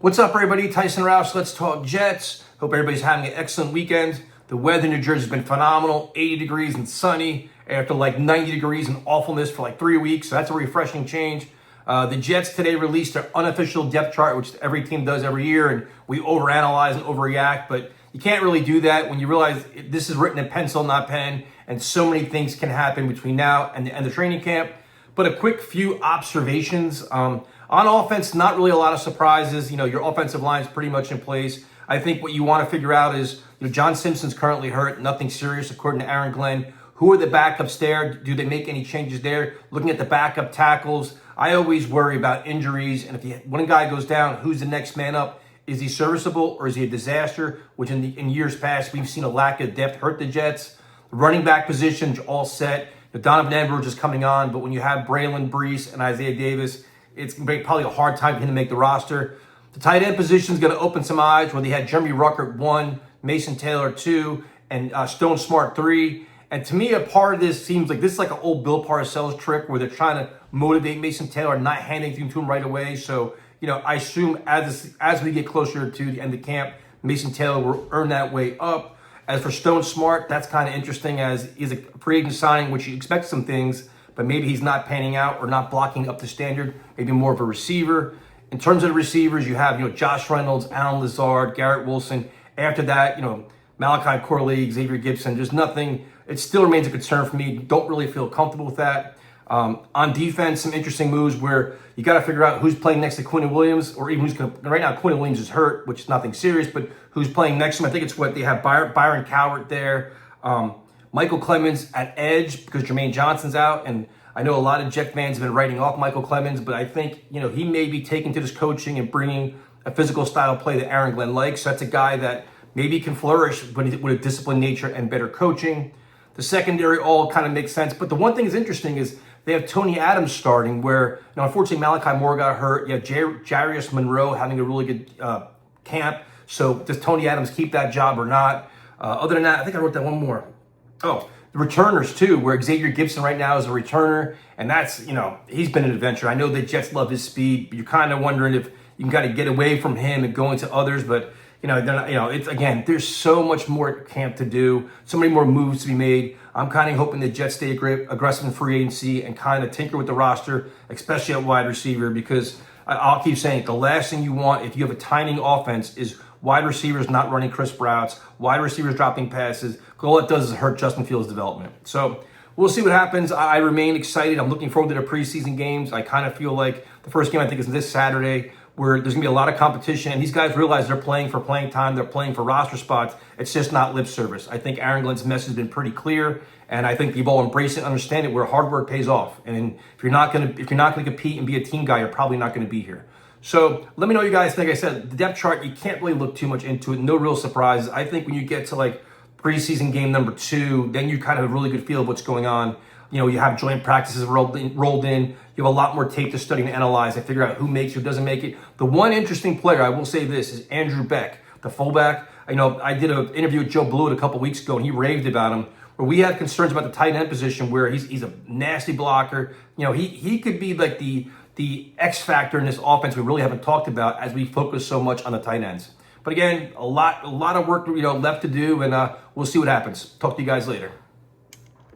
What's up, everybody? Tyson Roush. Let's talk Jets. Hope everybody's having an excellent weekend. The weather in New Jersey has been phenomenal. 80 degrees and sunny after like 90 degrees and awfulness for like 3 weeks. So that's a refreshing change. The Jets today released their unofficial depth chart, which every team does every year, and we overanalyze and overreact. But you can't really do that when you realize this is written in pencil, not pen, and so many things can happen between now and the end of training camp. But a quick few observations. On offense, not really a lot of surprises. You know, your offensive line is pretty much in place. I think what you want to figure out is, John Simpson's currently hurt, nothing serious according to Aaron Glenn. Who are the backups there? Do they make any changes there? Looking at the backup tackles, I always worry about injuries. And if one guy goes down, who's the next man up? Is he serviceable or is he a disaster? Which in years past, we've seen a lack of depth hurt the Jets. The running back position, all set. Donovan Edwards is coming on, but when you have Braylon Brees and Isaiah Davis, it's going to be probably a hard time for him to make the roster. The tight end position is going to open some eyes where they had Jeremy Ruckert 1, Mason Taylor 2, and Stone Smart 3. And to me, a part of this seems like this is like an old Bill Parcells trick where they're trying to motivate Mason Taylor, not handing things to him right away. So, I assume as we get closer to the end of camp, Mason Taylor will earn that way up. As for Stone Smart, that's kind of interesting as he's a free agent signing, which you expect some things, but maybe he's not panning out or not blocking up to standard, maybe more of a receiver. In terms of the receivers, you have, Josh Reynolds, Alan Lazard, Garrett Wilson. After that, Malachi Corley, Xavier Gibson. There's nothing, it still remains a concern for me. Don't really feel comfortable with that. On defense, some interesting moves where you got to figure out who's playing next to Quinn Williams, or even right now Quinn Williams is hurt, which is nothing serious, but who's playing next to him. I think it's what they have Byron Cowart there. Michael Clemens at edge because Jermaine Johnson's out, and I know a lot of Jet fans have been writing off Michael Clemens, but I think, he may be taking to this coaching and bringing a physical style play that Aaron Glenn likes. So that's a guy that maybe can flourish with a disciplined nature and better coaching. The secondary all kind of makes sense, but the one thing is interesting is they have Tony Adams starting where, unfortunately Malachi Moore got hurt. You have Jarius Monroe having a really good camp. So does Tony Adams keep that job or not? Other than that, I think I wrote that one more. Oh, the returners too, where Xavier Gibson right now is a returner, and that's, he's been an adventure. I know the Jets love his speed, but you're kind of wondering if you can kind of get away from him and go into others, but they're not, it's again, there's so much more camp to do, so many more moves to be made. I'm kind of hoping the Jets stay aggressive in free agency and kind of tinker with the roster, especially at wide receiver, because I'll keep saying it, the last thing you want if you have a timing offense is wide receivers not running crisp routes, wide receivers dropping passes. All it does is hurt Justin Fields' development. So we'll see what happens. I remain excited. I'm looking forward to the preseason games. I kind of feel like the first game, I think, is this Saturday, where there's going to be a lot of competition. And these guys realize they're playing for playing time. They're playing for roster spots. It's just not lip service. I think Aaron Glenn's message has been pretty clear. And I think you've all embraced it and understand it, where hard work pays off. And if you're not going to compete and be a team guy, you're probably not going to be here. So let me know what you guys think. I said, the depth chart, you can't really look too much into it. No real surprises. I think when you get to like preseason game number 2, then you kind of have a really good feel of what's going on. You have joint practices rolled in. You have a lot more tape to study and analyze and figure out who makes, who doesn't make it. The one interesting player, I will say this, is Andrew Beck, the fullback. I did an interview with Joe Blewett a couple weeks ago, and he raved about him, where we have concerns about the tight end position, where he's a nasty blocker. He could be like the X factor in this offense we really haven't talked about as we focus so much on the tight ends. But again, a lot of work left to do, and we'll see what happens. Talk to you guys later.